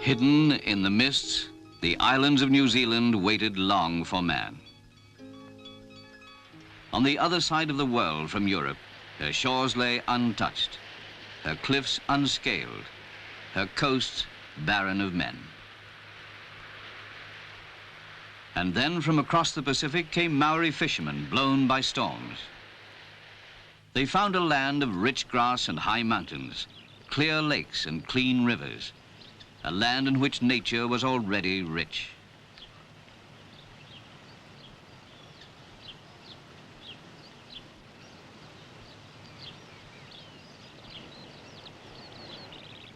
Hidden in the mists, the islands of New Zealand waited long for man. On the other side of the world from Europe, her shores lay untouched, her cliffs unscaled, her coasts barren of men. And then from across the Pacific came Maori fishermen blown by storms. They found a land of rich grass and high mountains, clear lakes and clean rivers, a land in which nature was already rich.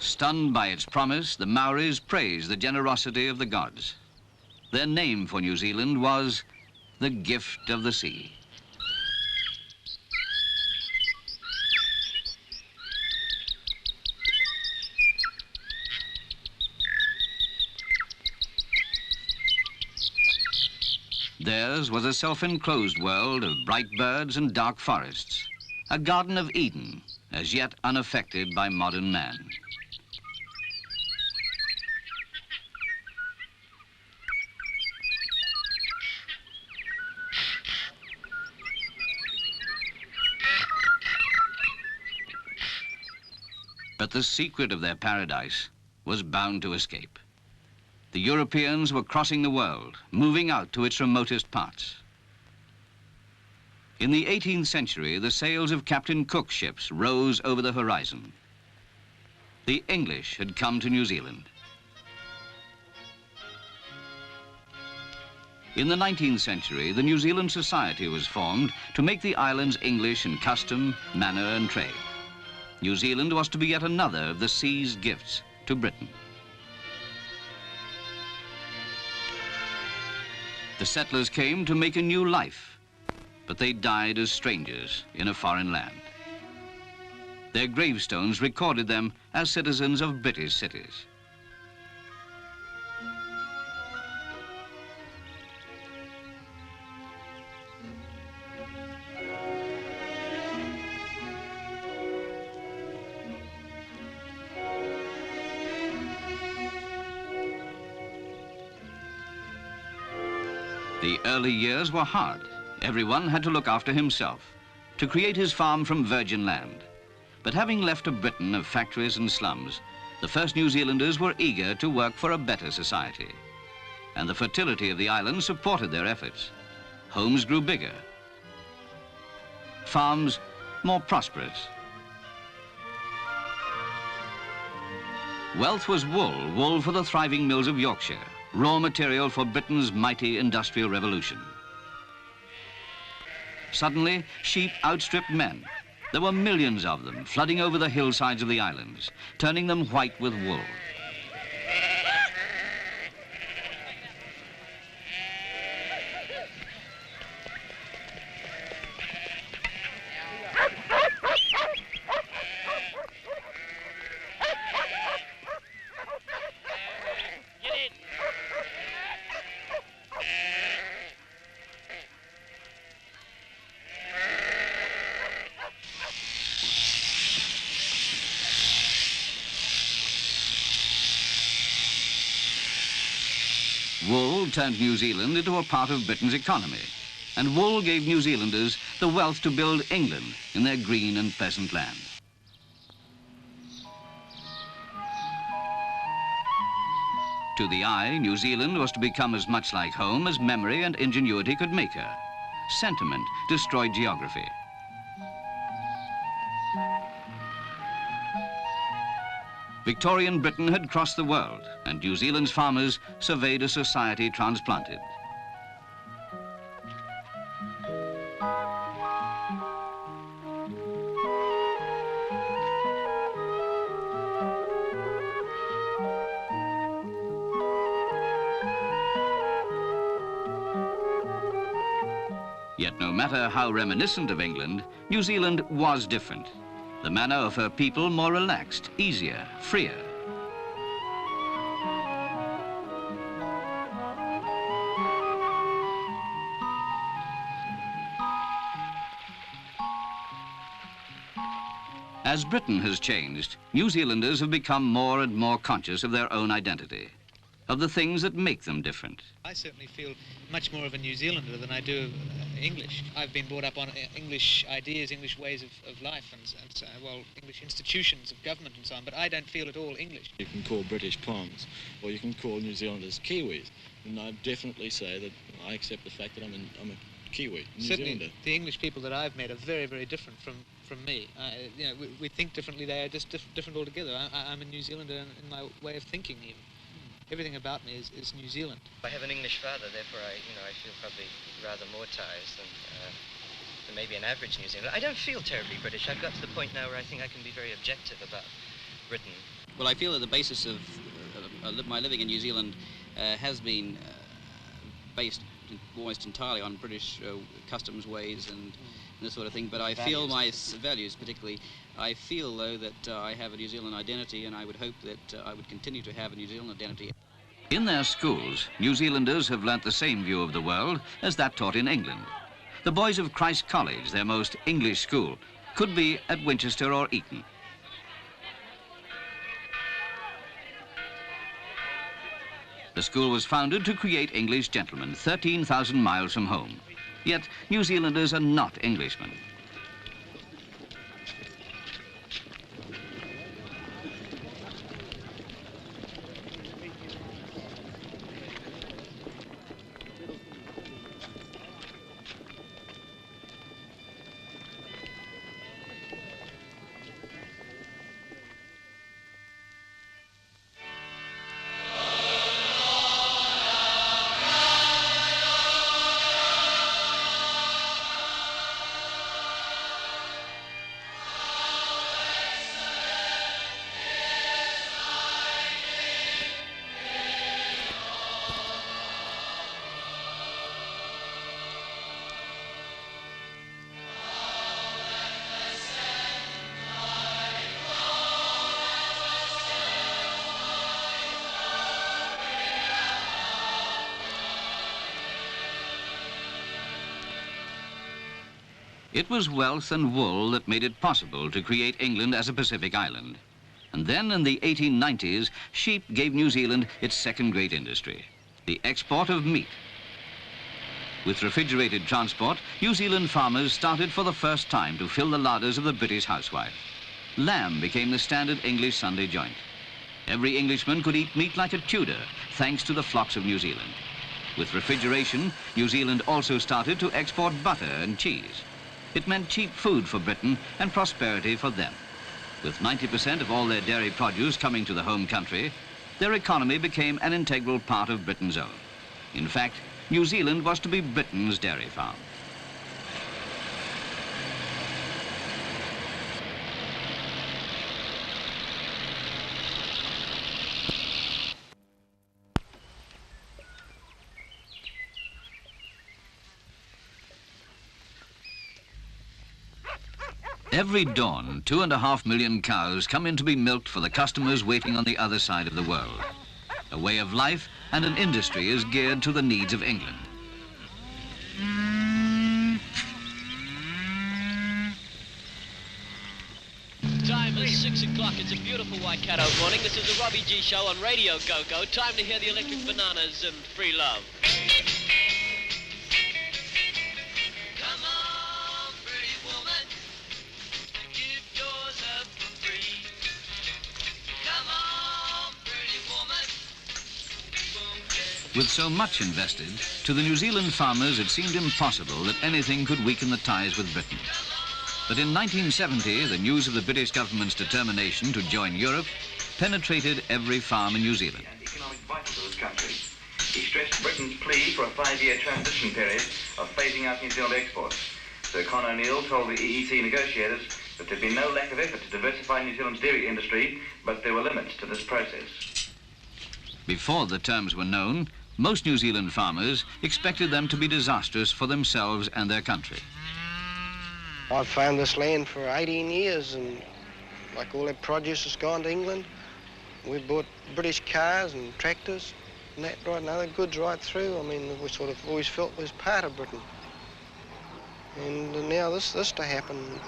Stunned by its promise, the Maoris praised the generosity of the gods. Their name for New Zealand was the gift of the sea. Theirs was a self-enclosed world of bright birds and dark forests, a Garden of Eden, as yet unaffected by modern man. But the secret of their paradise was bound to escape. The Europeans were crossing the world, moving out to its remotest parts. In the 18th century, the sails of Captain Cook's ships rose over the horizon. The English had come to New Zealand. In the 19th century, the New Zealand Society was formed to make the islands English in custom, manner, and trade. New Zealand was to be yet another of the sea's gifts to Britain. The settlers came to make a new life, but they died as strangers in a foreign land. Their gravestones recorded them as citizens of British cities. The early years were hard. Everyone had to look after himself, to create his farm from virgin land. But having left a Britain of factories and slums, the first New Zealanders were eager to work for a better society. And the fertility of the island supported their efforts. Homes grew bigger, farms more prosperous. Wealth was wool, wool for the thriving mills of Yorkshire, raw material for Britain's mighty industrial revolution. Suddenly, sheep outstripped men. There were millions of them flooding over the hillsides of the islands, turning them white with wool. Wool turned New Zealand into a part of Britain's economy, and wool gave New Zealanders the wealth to build England in their green and pleasant land. To the eye, New Zealand was to become as much like home as memory and ingenuity could make her. Sentiment destroyed geography. Victorian Britain had crossed the world, and New Zealand's farmers surveyed a society transplanted. Yet no matter how reminiscent of England, New Zealand was different. The manner of her people more relaxed, easier, freer. As Britain has changed, New Zealanders have become more and more conscious of their own identity, of the things that make them different. I certainly feel much more of a New Zealander than I do English. I've been brought up on English ideas, English ways of life, and well, English institutions of government and so on, but I don't feel at all English. You can call British Pongs, or you can call New Zealanders Kiwis, and I'd definitely say that I accept the fact that I'm a Kiwi, New Zealander. The English people that I've met are very, very different from me. You know, we think differently. They are just different altogether. I'm a New Zealander in my way of thinking even. Everything about me is New Zealand. I have an English father, therefore I feel probably rather more ties than maybe an average New Zealander. I don't feel terribly British. I've got to the point now where I think I can be very objective about Britain. Well, I feel that the basis of my living in New Zealand has been based almost entirely on British customs, ways, and this sort of thing. But I feel my values, particularly, I feel though that I have a New Zealand identity, and I would hope that I would continue to have a New Zealand identity. In their schools, New Zealanders have learnt the same view of the world as that taught in England. The boys of Christ College, their most English school, could be at Winchester or Eton. The school was founded to create English gentlemen 13,000 miles from home. Yet New Zealanders are not Englishmen. It was wealth and wool that made it possible to create England as a Pacific island. And then in the 1890s, sheep gave New Zealand its second great industry, the export of meat. With refrigerated transport, New Zealand farmers started for the first time to fill the larders of the British housewife. Lamb became the standard English Sunday joint. Every Englishman could eat meat like a Tudor, thanks to the flocks of New Zealand. With refrigeration, New Zealand also started to export butter and cheese. It meant cheap food for Britain and prosperity for them. With 90% of all their dairy produce coming to the home country, their economy became an integral part of Britain's own. In fact, New Zealand was to be Britain's dairy farm. Every dawn, 2.5 million cows come in to be milked for the customers waiting on the other side of the world. A way of life and an industry is geared to the needs of England. Time is 6 o'clock. It's a beautiful Waikato morning. This is the Robbie G Show on Radio Go-Go. Time to hear the Electric Bananas and Free Love. With so much invested, to the New Zealand farmers it seemed impossible that anything could weaken the ties with Britain. But in 1970, the news of the British government's determination to join Europe penetrated every farm in New Zealand. Economic vital to this country. He stressed Britain's plea for a 5-year transition period of phasing out New Zealand exports. Sir Con O'Neill told the EEC negotiators that there'd been no lack of effort to diversify New Zealand's dairy industry, but there were limits to this process. Before the terms were known, most New Zealand farmers expected them to be disastrous for themselves and their country. I've farmed this land for 18 years, and like all that produce has gone to England. We've bought British cars and tractors and that, right, and other goods right through. I mean, we sort of always felt it was part of Britain. And now this to happen,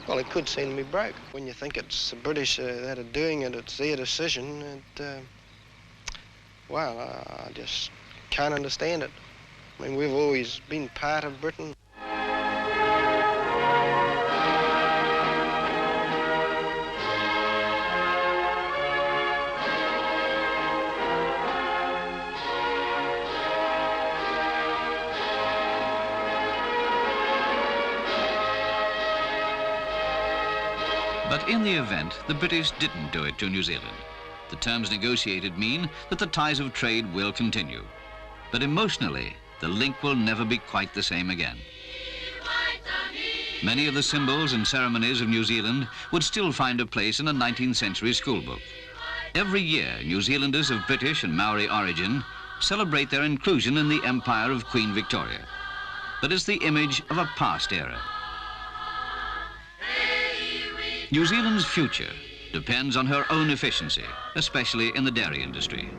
Well, it could send me broke. When you think it's the British that are doing it, it's their decision, well, I just can't understand it. I mean, we've always been part of Britain. But in the event, the British didn't do it to New Zealand. The terms negotiated mean that the ties of trade will continue. But emotionally, the link will never be quite the same again. Many of the symbols and ceremonies of New Zealand would still find a place in a 19th century schoolbook. Every year, New Zealanders of British and Maori origin celebrate their inclusion in the empire of Queen Victoria. But it's the image of a past era. New Zealand's future depends on her own efficiency, especially in the dairy industry.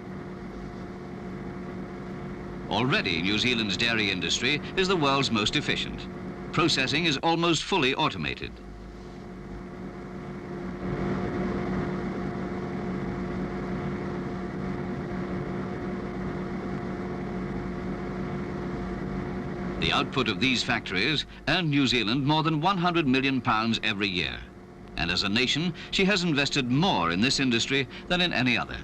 Already, New Zealand's dairy industry is the world's most efficient. Processing is almost fully automated. The output of these factories earned New Zealand more than £100 million every year. And as a nation, she has invested more in this industry than in any other.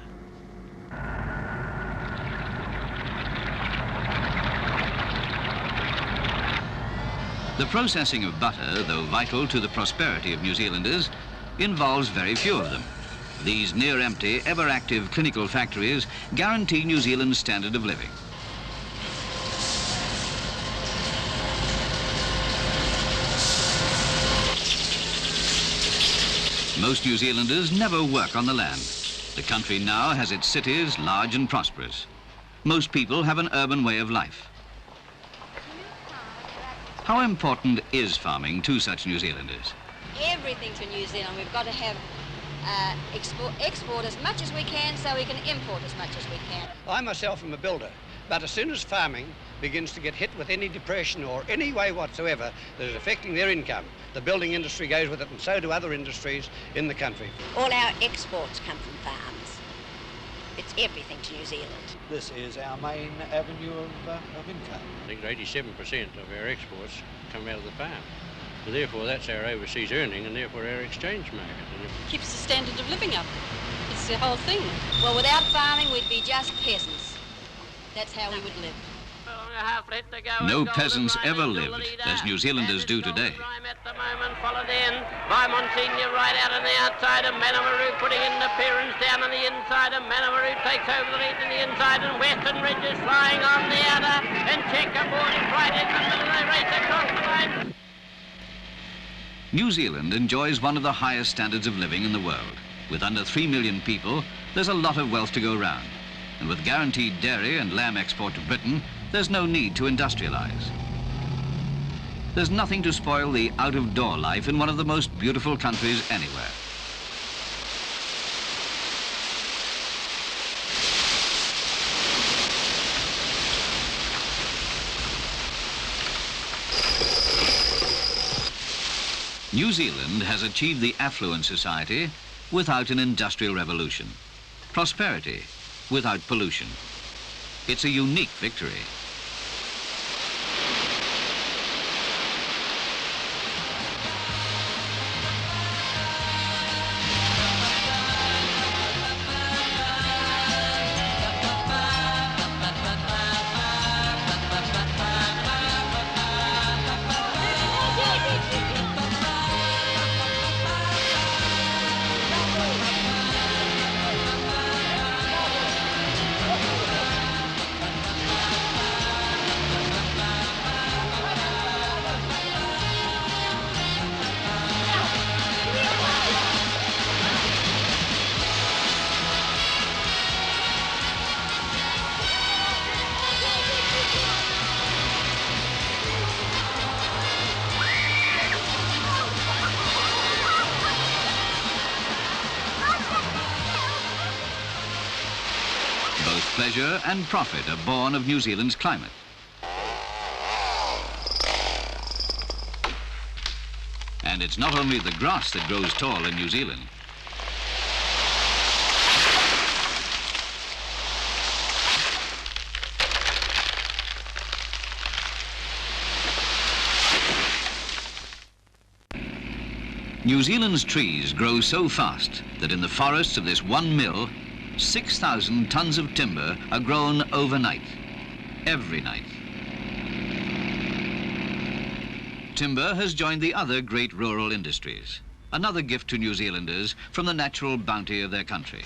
The processing of butter, though vital to the prosperity of New Zealanders, involves very few of them. These near-empty, ever-active clinical factories guarantee New Zealand's standard of living. Most New Zealanders never work on the land. The country now has its cities large and prosperous. Most people have an urban way of life. How important is farming to such New Zealanders? Everything to New Zealand. We've got to have export as much as we can so we can import as much as we can. I myself am a builder, but as soon as farming begins to get hit with any depression or any way whatsoever that is affecting their income, the building industry goes with it, and so do other industries in the country. All our exports come from farms. It's everything to New Zealand. This is our main avenue of income. I think 87% of our exports come out of the farm. So therefore, that's our overseas earning and therefore our exchange market. Keeps the standard of living up. It's the whole thing. Well, without farming, we'd be just peasants. That's how we would live. No peasants ever lived as New Zealanders do today. At the moment, followed in by Monsignor right out on the outside, and Manamaroo putting in appearance down on the inside, and Manamaroo takes over the lead on the inside, and Western Ridge is flying on the other, and Checkerboard is right in the middle of the race across the line. New Zealand enjoys one of the highest standards of living in the world. With under 3 million people, there's a lot of wealth to go round. And with guaranteed dairy and lamb export to Britain, there's no need to industrialize. There's nothing to spoil the out-of-door life in one of the most beautiful countries anywhere. New Zealand has achieved the affluent society without an industrial revolution. Prosperity without pollution. It's a unique victory. Pleasure and profit are born of New Zealand's climate. And And it's not only the grass that grows tall in New Zealand. New Zealand's trees grow so fast that in the forests of this one mill, 6,000 tons of timber are grown overnight, every night. Timber has joined the other great rural industries, another gift to New Zealanders from the natural bounty of their country.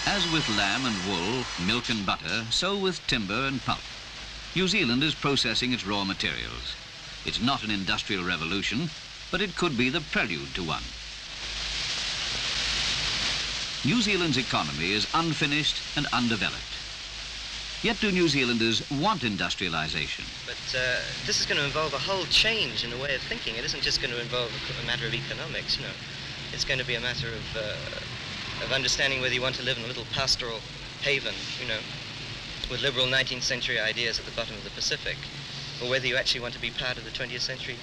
As with lamb and wool, milk and butter, so with timber and pulp. New Zealand is processing its raw materials. It's not an industrial revolution, but it could be the prelude to one. New Zealand's economy is unfinished and undeveloped. Yet do New Zealanders want industrialization? But this is going to involve a whole change in the way of thinking. It isn't just going to involve a matter of economics, you know. It's going to be a matter of understanding whether you want to live in a little pastoral haven, you know, with liberal 19th century ideas at the bottom of the Pacific, or whether you actually want to be part of the 20th century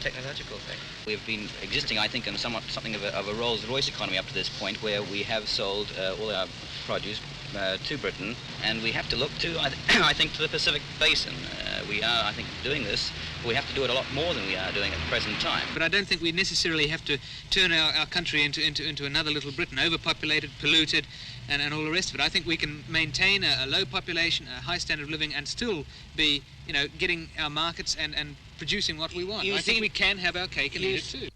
technological thing. We've been existing, I think, in something of a Rolls-Royce economy up to this point, where we have sold all our produce to Britain, and we have to look to, I think, to the Pacific Basin. We are, I think, doing this. We have to do it a lot more than we are doing at the present time. But I don't think we necessarily have to turn our country into another little Britain, overpopulated, polluted, and all the rest of it. I think we can maintain a low population, a high standard of living, and still be, you know, getting our markets and producing what we want. I think we can have our cake and eat it too.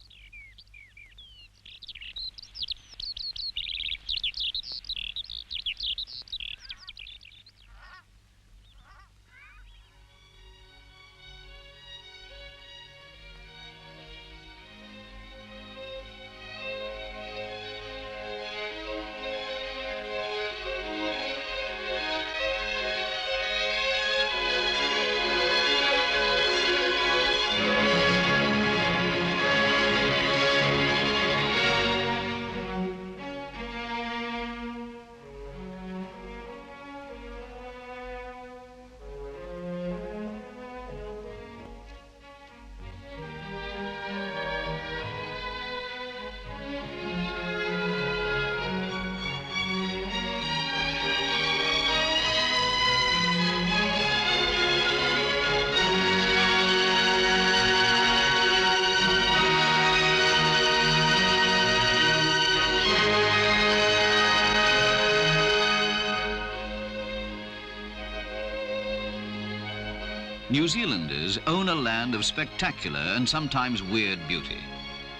New Zealanders own a land of spectacular and sometimes weird beauty.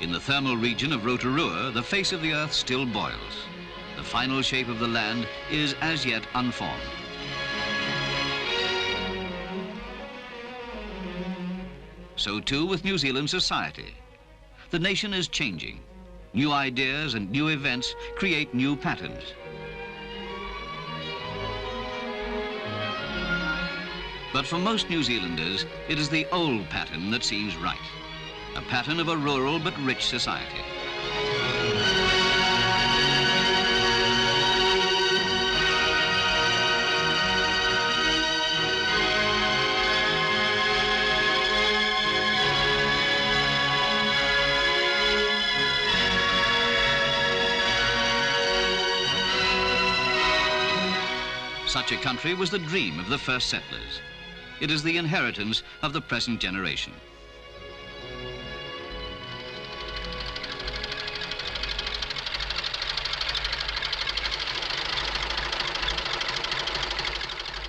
In the thermal region of Rotorua, the face of the earth still boils. The final shape of the land is as yet unformed. So too with New Zealand society. The nation is changing. New ideas and new events create new patterns. But for most New Zealanders, it is the old pattern that seems right. A pattern of a rural but rich society. Such a country was the dream of the first settlers. It is the inheritance of the present generation.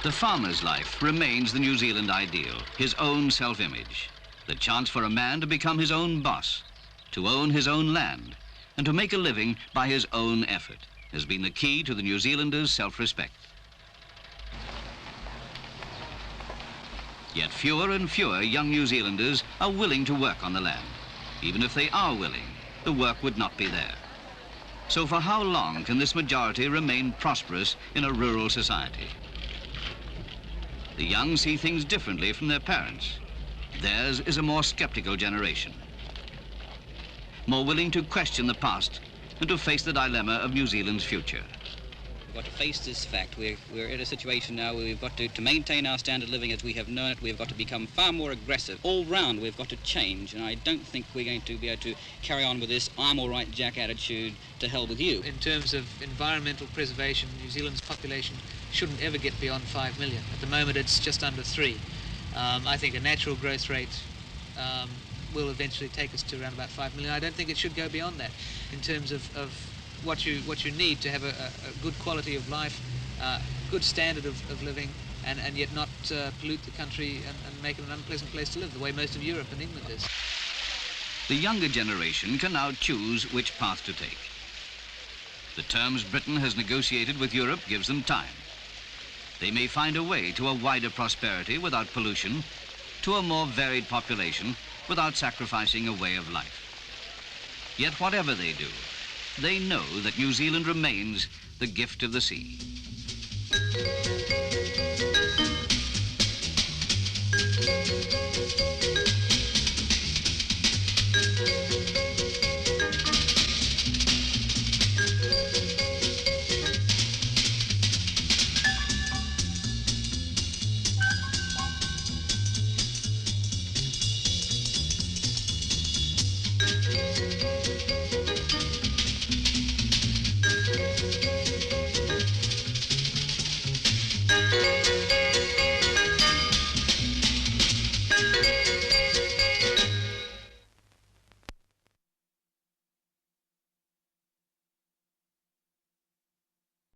The farmer's life remains the New Zealand ideal, his own self-image, the chance for a man to become his own boss, to own his own land, and to make a living by his own effort, has been the key to the New Zealander's self-respect. Yet fewer and fewer young New Zealanders are willing to work on the land. Even if they are willing, the work would not be there. So for how long can this majority remain prosperous in a rural society? The young see things differently from their parents. Theirs is a more skeptical generation, more willing to question the past and to face the dilemma of New Zealand's future. We've got to face this fact. We're in a situation now where we've got to maintain our standard of living as we have known it. We've got to become far more aggressive. All round, we've got to change, and I don't think we're going to be able to carry on with this I'm all right, Jack attitude, to hell with you. In terms of environmental preservation, New Zealand's population shouldn't ever get beyond 5 million. At the moment, it's just under 3. I think a natural growth rate will eventually take us to around about 5 million. I don't think it should go beyond that in terms of what you need to have a good quality of life, good standard of living, and yet not pollute the country and make it an unpleasant place to live, the way most of Europe and England is. The younger generation can now choose which path to take. The terms Britain has negotiated with Europe gives them time. They may find a way to a wider prosperity without pollution, to a more varied population without sacrificing a way of life. Yet whatever they do, they know that New Zealand remains the gift of the sea.